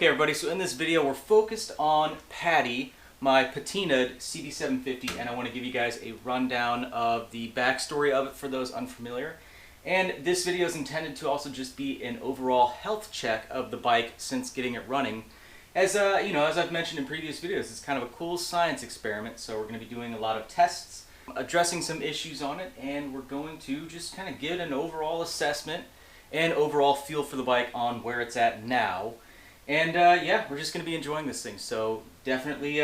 everybody, so in this video we're focused on Patty, my patinaed CB750, and I want to give you guys a rundown of the backstory of it for those unfamiliar. And this video is intended to also just be an overall health check of the bike since getting it running. As as I've mentioned in previous videos, it's kind of a cool science experiment, so we're going to be doing a lot of tests, addressing some issues on it, and we're going to just kind of get an overall assessment and overall feel for the bike on where it's at now. And yeah, we're just going to be enjoying this thing, so definitely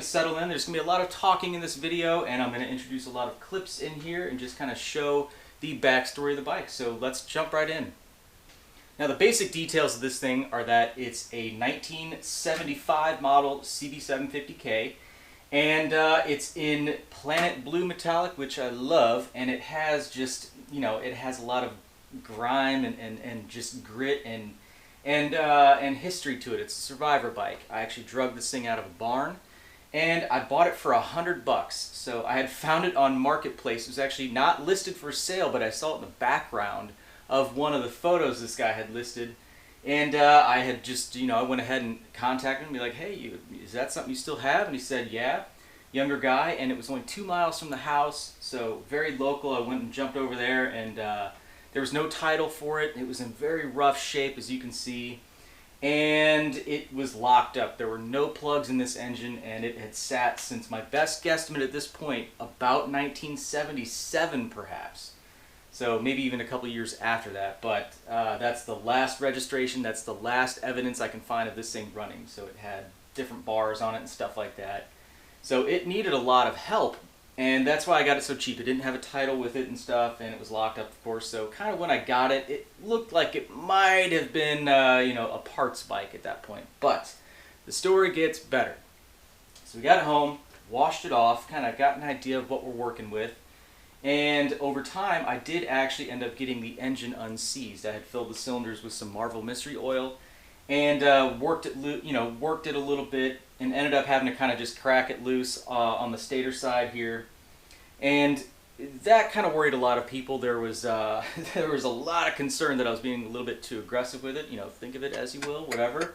settle in. There's going to be a lot of talking in this video, and I'm going to introduce a lot of clips in here and just kind of show the backstory of the bike. So let's jump right in. Now the basic details of this thing are that it's a 1975 model CB750K, and it's in planet blue metallic, which I love, and it has just, it has a lot of grime and just grit and history to it. It's a survivor bike. I actually drug this thing out of a barn, and I bought it for $100. So I had found it on Marketplace. It was actually not listed for sale, but I saw it in the background of one of the photos this guy had listed, and I had just, I went ahead and contacted him and be like, hey, is that something you still have? And he said, yeah. Younger guy, and it was only 2 miles from the house, so very local. I went and jumped over there, and there was no title for it. It was in very rough shape, as you can see, and it was locked up. There were no plugs in this engine, and it had sat since my best guesstimate at this point, about 1977 perhaps. So maybe even a couple years after that, but that's the last registration, that's the last evidence I can find of this thing running. So it had different bars on it and stuff like that. So it needed a lot of help, and that's why I got it so cheap. It didn't have a title with it and stuff, and it was locked up, of course. So kind of when I got it, it looked like it might have been, a parts bike at that point. But the story gets better. So we got it home, washed it off, kind of got an idea of what we're working with. And over time, I did actually end up getting the engine unseized. I had filled the cylinders with some Marvel Mystery Oil, and worked it a little bit, and ended up having to kind of just crack it loose on the stator side here. And that kind of worried a lot of people. There was there was a lot of concern that I was being a little bit too aggressive with it. Think of it as you will, whatever.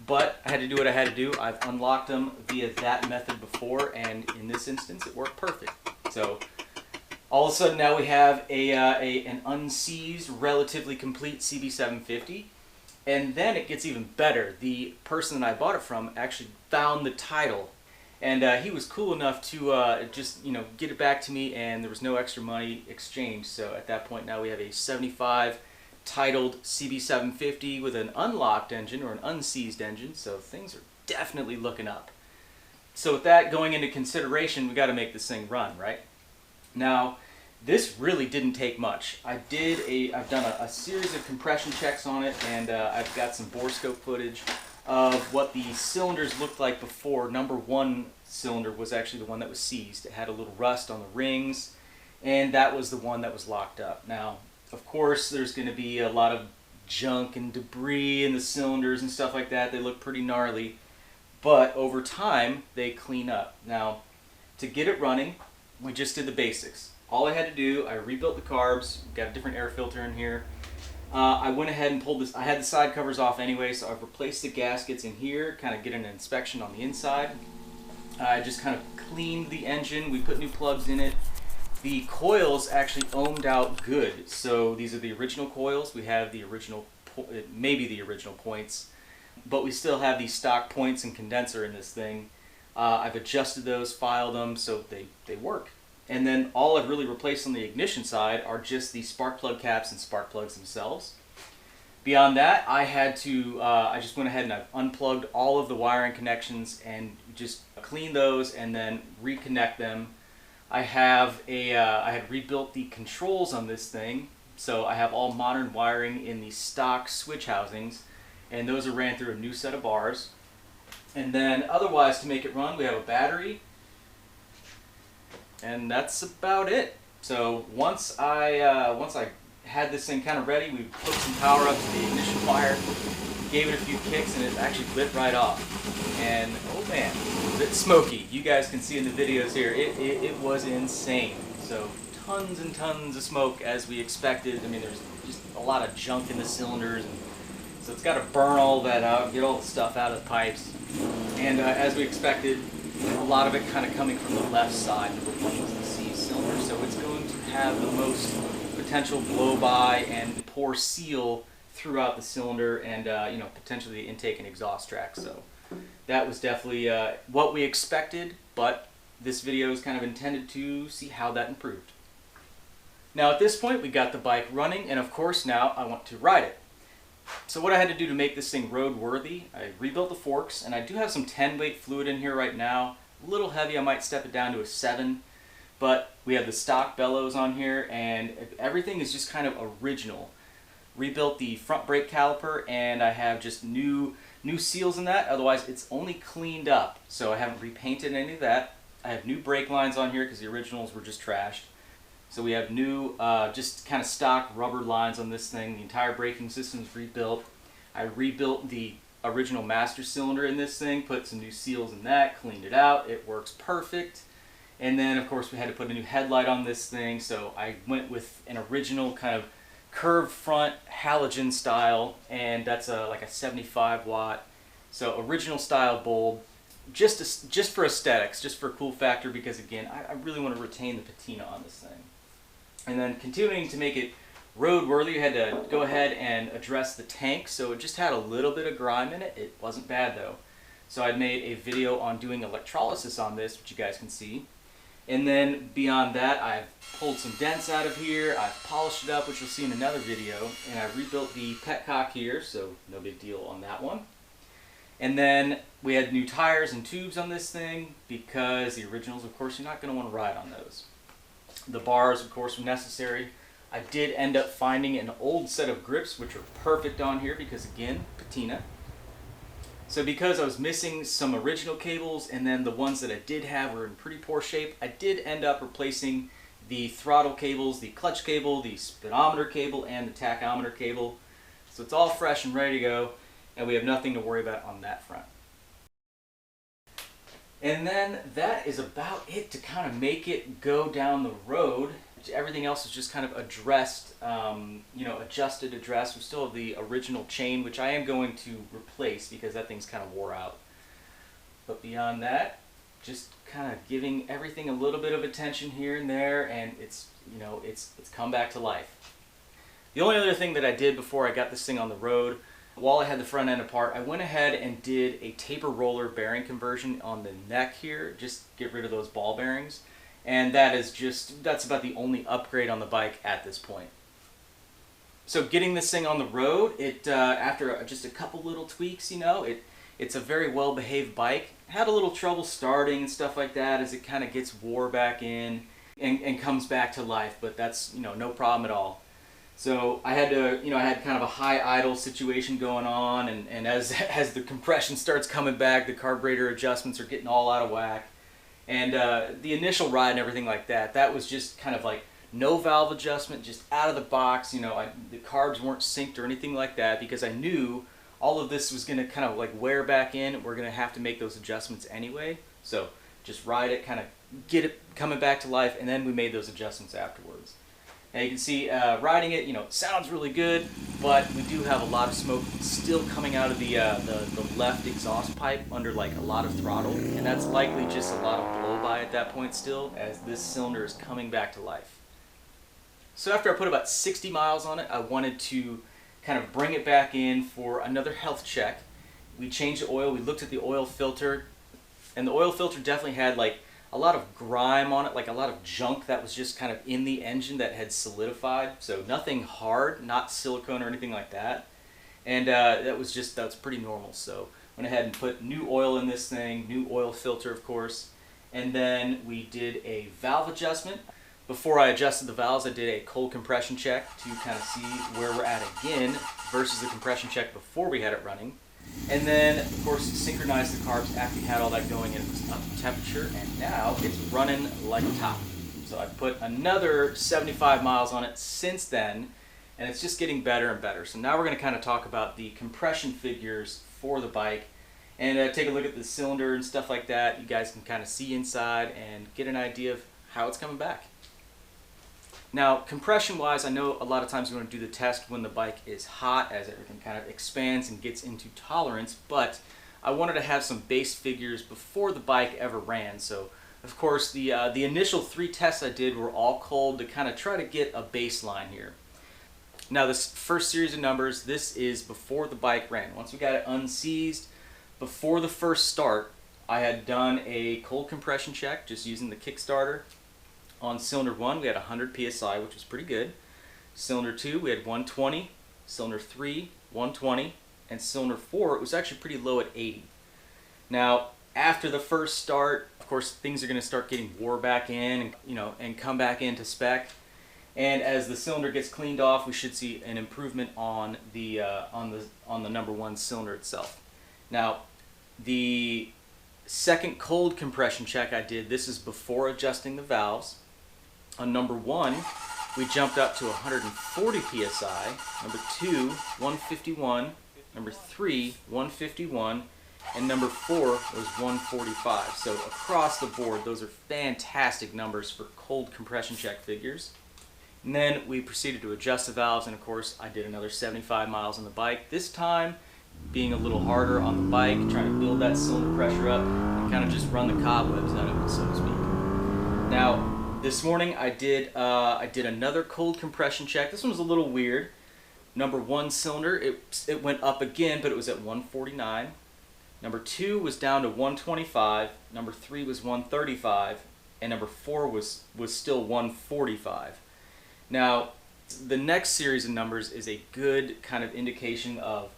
But I had to do what I had to do. I've unlocked them via that method before, and in this instance, it worked perfect. So all of a sudden now we have an unseized, relatively complete CB750. And then it gets even better. The person that I bought it from actually found the title, and he was cool enough to just get it back to me, and there was no extra money exchanged. So at that point now we have a 75 titled CB750 with an unlocked engine, or an unseized engine, so things are definitely looking up. So with that going into consideration, we got to make this thing run, right? Now, this really didn't take much. I've done a series of compression checks on it, and I've got some bore scope footage of what the cylinders looked like before. Number one cylinder was actually the one that was seized. It had a little rust on the rings, and that was the one that was locked up. Now, of course, there's going to be a lot of junk and debris in the cylinders and stuff like that. They look pretty gnarly, but over time, they clean up. Now, to get it running, we just did the basics. All I had to do, I rebuilt the carbs, got a different air filter in here. I went ahead and pulled this, I had the side covers off anyway, so I've replaced the gaskets in here, kind of get an inspection on the inside. I just kind of cleaned the engine, we put new plugs in it. The coils actually ohmed out good, so these are the original coils. We have the original, maybe the original points, but we still have the stock points and condenser in this thing. I've adjusted those, filed them, so they work. And then all I've really replaced on the ignition side are just the spark plug caps and spark plugs themselves. Beyond that, I just went ahead and I've unplugged all of the wiring connections and just cleaned those and then reconnect them. I had rebuilt the controls on this thing, so I have all modern wiring in the stock switch housings, and those are ran through a new set of bars. And then otherwise, to make it run, we have a battery, and that's about it. So once I had this thing kind of ready, we hooked some power up to the ignition wire, gave it a few kicks, and it actually lit right off. And oh man, it was a bit smoky. You guys can see in the videos here, it was insane. So tons and tons of smoke as we expected. I mean, there's just a lot of junk in the cylinders and So it's got to burn all that out, get all the stuff out of the pipes. And as we expected, a lot of it kind of coming from the left side, which is the C cylinder. So it's going to have the most potential blow-by and poor seal throughout the cylinder, and potentially the intake and exhaust track. So that was definitely what we expected, but this video is kind of intended to see how that improved. Now at this point we got the bike running, and of course now I want to ride it. So what I had to do to make this thing roadworthy, I rebuilt the forks, and I do have some 10-weight fluid in here right now. A little heavy, I might step it down to a 7, but we have the stock bellows on here, and everything is just kind of original. Rebuilt the front brake caliper, and I have just new seals in that. Otherwise it's only cleaned up, so I haven't repainted any of that. I have new brake lines on here because the originals were just trashed. So we have new, just kind of stock rubber lines on this thing. The entire braking system is rebuilt. I rebuilt the original master cylinder in this thing, put some new seals in that, cleaned it out. It works perfect. And then, of course, we had to put a new headlight on this thing. So I went with an original kind of curved front halogen style, and that's like a 75 watt. So original style bulb, just for aesthetics, just for cool factor, because again, I really want to retain the patina on this thing. And then continuing to make it roadworthy, I had to go ahead and address the tank. So it just had a little bit of grime in it. It wasn't bad though. So I made a video on doing electrolysis on this, which you guys can see. And then beyond that, I've pulled some dents out of here. I've polished it up, which you'll see in another video. And I rebuilt the petcock here, so no big deal on that one. And then we had new tires and tubes on this thing, because the originals, of course, you're not going to want to ride on those. The bars, of course, were necessary. I did end up finding an old set of grips, which are perfect on here because, again, patina. So because I was missing some original cables, and then the ones that I did have were in pretty poor shape, I did end up replacing the throttle cables, the clutch cable, the speedometer cable, and the tachometer cable. So it's all fresh and ready to go, and we have nothing to worry about on that front. And then that is about it to kind of make it go down the road. Everything else is just kind of addressed, adjusted, addressed. We still have the original chain, which I am going to replace because that thing's kind of wore out. But beyond that, just kind of giving everything a little bit of attention here and there, and it's come back to life. The only other thing that I did before I got this thing on the road, while I had the front end apart, I went ahead and did a taper roller bearing conversion on the neck here, just get rid of those ball bearings. And that's about the only upgrade on the bike at this point. So getting this thing on the road, after just a couple little tweaks, it's a very well behaved bike. Had a little trouble starting and stuff like that as it kind of gets wore back in and comes back to life, but that's no problem at all. So I had kind of a high idle situation going on, and as the compression starts coming back, the carburetor adjustments are getting all out of whack. And the initial ride and everything like that was just kind of like no valve adjustment, just out of the box. The carbs weren't synced or anything like that, because I knew all of this was going to kind of like wear back in. We're going to have to make those adjustments anyway. So just ride it, kind of get it coming back to life, and then we made those adjustments afterwards. Now you can see riding it, sounds really good, but we do have a lot of smoke still coming out of the left exhaust pipe under like a lot of throttle, and that's likely just a lot of blow-by at that point still, as this cylinder is coming back to life. So after I put about 60 miles on it, I wanted to kind of bring it back in for another health check. We changed the oil, we looked at the oil filter, and the oil filter definitely had like a lot of grime on it, like a lot of junk that was just kind of in the engine that had solidified. So nothing hard, not silicone or anything like that. And that's pretty normal. So went ahead and put new oil in this thing, new oil filter of course. And then we did a valve adjustment. Before I adjusted the valves, I did a cold compression check to kind of see where we're at again versus the compression check before we had it running. And then, of course, synchronize the carbs after you had all that going, and it was up to temperature, and now it's running like a top. So I've put another 75 miles on it since then, and it's just getting better and better. So now we're going to kind of talk about the compression figures for the bike, and take a look at the cylinder and stuff like that. You guys can kind of see inside and get an idea of how it's coming back. Now, compression-wise, I know a lot of times you want to do the test when the bike is hot as everything kind of expands and gets into tolerance, but I wanted to have some base figures before the bike ever ran. So, of course, the initial 3 tests I did were all cold to kind of try to get a baseline here. Now, this first series of numbers, this is before the bike ran. Once we got it unseized, before the first start, I had done a cold compression check just using the Kickstarter. On cylinder 1, we had 100 psi, which was pretty good. Cylinder 2, we had 120. Cylinder 3, 120. And cylinder 4, it was actually pretty low at 80. Now, after the first start, of course, things are going to start getting wore back in, and come back into spec. And as the cylinder gets cleaned off, we should see an improvement on the number 1 cylinder itself. Now, the second cold compression check I did, this is before adjusting the valves. On number 1, we jumped up to 140 psi. Number 2, 151. Number 3, 151. And number 4 was 145. So across the board, those are fantastic numbers for cold compression check figures. And then we proceeded to adjust the valves, and of course I did another 75 miles on the bike. This time being a little harder on the bike, trying to build that cylinder pressure up and kind of just run the cobwebs out of it, so to speak. Now, this morning I did another cold compression check. This one was a little weird. Number 1 cylinder, it went up again, but it was at 149. Number 2 was down to 125. Number 3 was 135, and number 4 was still 145. Now, the next series of numbers is a good kind of indication of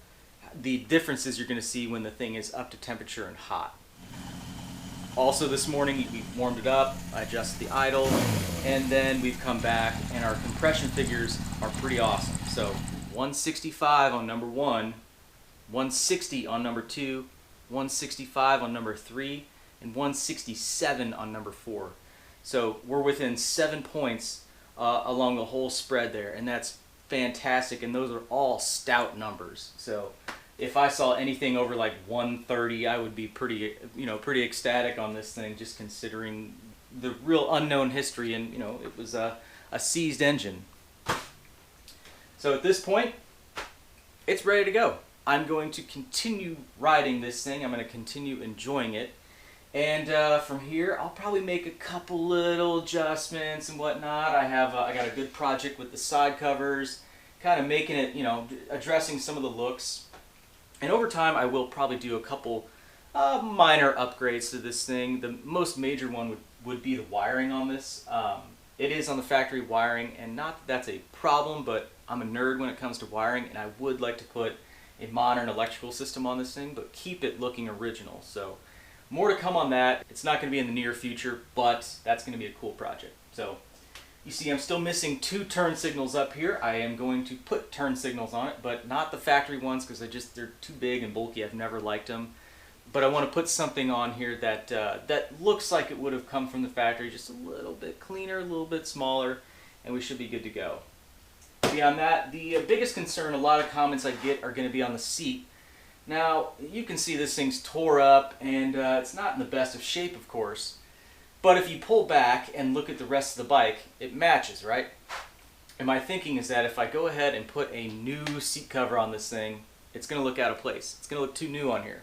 the differences you're going to see when the thing is up to temperature and hot. Also this morning we warmed it up, I adjusted the idle, and then we've come back and our compression figures are pretty awesome. So 165 on number 1, 160 on number 2, 165 on number 3, and 167 on number 4. So we're within 7 points along the whole spread there, and that's fantastic, and those are all stout numbers. So if I saw anything over like 130, I would be pretty ecstatic on this thing, just considering the real unknown history, and it was a seized engine. So at this point, it's ready to go. I'm going to continue riding this thing. I'm going to continue enjoying it. And from here, I'll probably make a couple little adjustments and whatnot. I got a good project with the side covers, kind of making it, addressing some of the looks. And over time, I will probably do a couple minor upgrades to this thing. The most major one would be the wiring on this. It is on the factory wiring, and not that that's a problem, but I'm a nerd when it comes to wiring, and I would like to put a modern electrical system on this thing, but keep it looking original. So more to come on that. It's not going to be in the near future, but that's going to be a cool project. So you see I'm still missing 2 turn signals up here. I am going to put turn signals on it, but not the factory ones because they're too big and bulky. I've never liked them. But I want to put something on here that that looks like it would have come from the factory, just a little bit cleaner, a little bit smaller, and we should be good to go. Beyond that, the biggest concern, a lot of comments I get are going to be on the seat. Now, you can see this thing's tore up, and it's not in the best of shape, of course. But if you pull back and look at the rest of the bike, it matches, right? And my thinking is that if I go ahead and put a new seat cover on this thing, it's going to look out of place. It's going to look too new on here.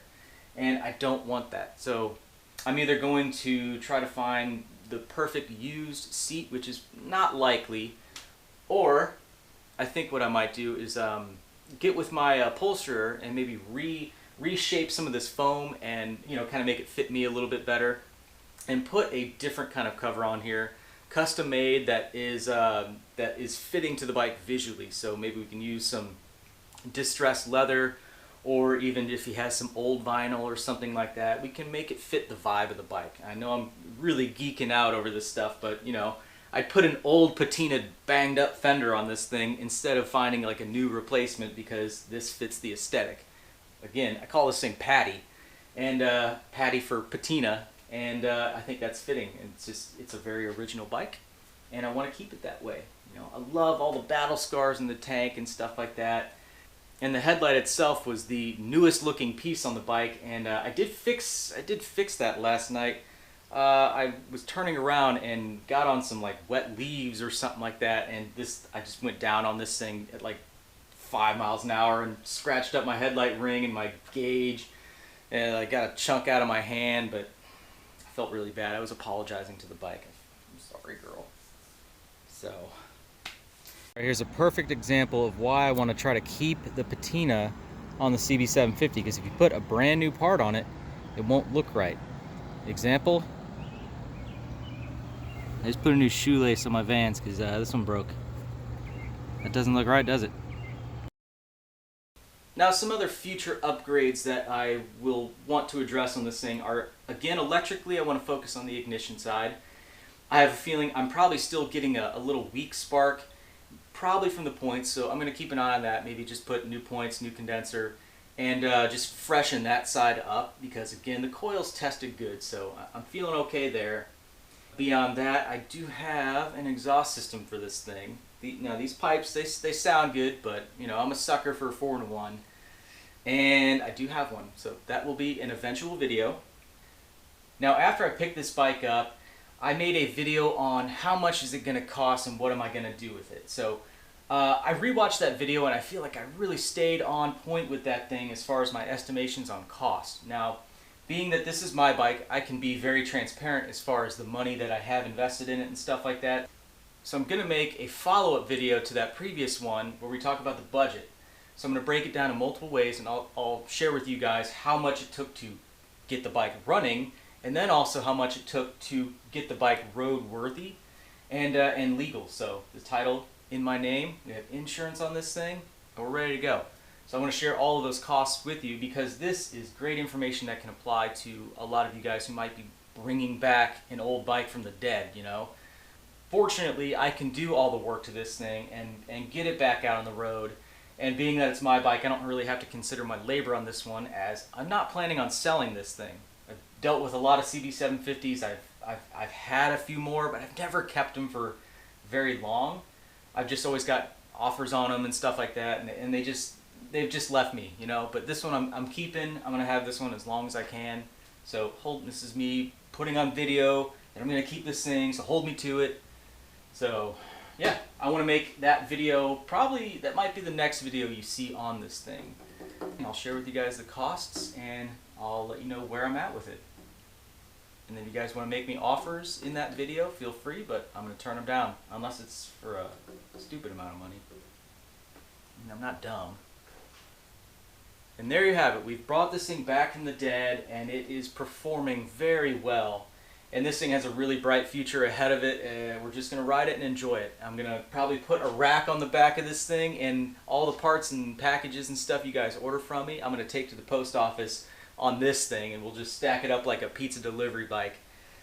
And I don't want that. So I'm either going to try to find the perfect used seat, which is not likely, or I think what I might do is get with my upholsterer and maybe reshape some of this foam and kind of make it fit me a little bit better, and put a different kind of cover on here, custom made, that is fitting to the bike visually. So maybe we can use some distressed leather, or even if he has some old vinyl or something like that, we can make it fit the vibe of the bike. I know I'm really geeking out over this stuff, but I'd put an old patinaed banged up fender on this thing instead of finding like a new replacement, because this fits the aesthetic. Again, I call this thing Patty, and Patty for patina, and I think that's fitting. It's a very original bike, and I want to keep it that way. I love all the battle scars in the tank and stuff like that. And the headlight itself was the newest looking piece on the bike, and I did fix that last night. I was turning around and got on some like wet leaves or something like that, and I just went down on this thing at like 5 miles an hour and scratched up my headlight ring and my gauge, and I got a chunk out of my hand, but I felt really bad. I was apologizing to the bike. I'm sorry, girl. So here's a perfect example of why I want to try to keep the patina on the CB750, because if you put a brand new part on it, it won't look right. Example, I just put a new shoelace on my Vans because this one broke. That doesn't look right, does it? Now, some other future upgrades that I will want to address on this thing are, again, electrically, I want to focus on the ignition side. I have a feeling I'm probably still getting a little weak spark, probably from the points, so I'm going to keep an eye on that. Maybe just put new points, new condenser, and just freshen that side up, because again, the coil's tested good, so I'm feeling okay there. Beyond that, I do have an exhaust system for this thing. These pipes, they sound good, but I'm a sucker for a 4-in-1, and I do have one, so that will be an eventual video. Now, after I picked this bike up, I made a video on how much is it going to cost and what am I going to do with it. So I rewatched that video, and I feel like I really stayed on point with that thing as far as my estimations on cost. Now, being that this is my bike, I can be very transparent as far as the money that I have invested in it and stuff like that. So I'm going to make a follow-up video to that previous one where we talk about the budget. So I'm going to break it down in multiple ways, and I'll share with you guys how much it took to get the bike running, and then also how much it took to get the bike roadworthy and legal. So the title in my name, we have insurance on this thing, and we're ready to go. So I want to share all of those costs with you, because this is great information that can apply to a lot of you guys who might be bringing back an old bike from the dead, Fortunately, I can do all the work to this thing and get it back out on the road. And being that it's my bike, I don't really have to consider my labor on this one, as I'm not planning on selling this thing. I've dealt with a lot of CB750s. I've had a few more, but I've never kept them for very long. I've just always got offers on them and stuff like that, and they've just left me, But this one I'm keeping. I'm gonna have this one as long as I can. So this is me putting on video, and I'm gonna keep this thing. So hold me to it. So yeah, I want to make that video. Probably that might be the next video you see on this thing. And I'll share with you guys the costs, and I'll let you know where I'm at with it. And then if you guys want to make me offers in that video, feel free, but I'm going to turn them down unless it's for a stupid amount of money. I'm not dumb. And there you have it. We've brought this thing back from the dead, and it is performing very well. And this thing has a really bright future ahead of it, and we're just going to ride it and enjoy it. I'm going to probably put a rack on the back of this thing, and all the parts and packages and stuff you guys order from me, I'm going to take to the post office on this thing, and we'll just stack it up like a pizza delivery bike.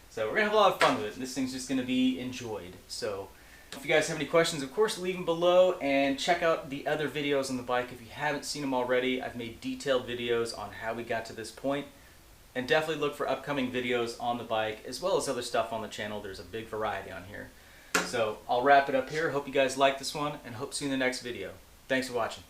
So we're going to have a lot of fun with it, and this thing's just going to be enjoyed. So if you guys have any questions, of course, leave them below, and check out the other videos on the bike. If you haven't seen them already, I've made detailed videos on how we got to this point. And definitely look for upcoming videos on the bike, as well as other stuff on the channel. There's a big variety on here. So I'll wrap it up here. Hope you guys like this one, and hope to see you in the next video. Thanks for watching.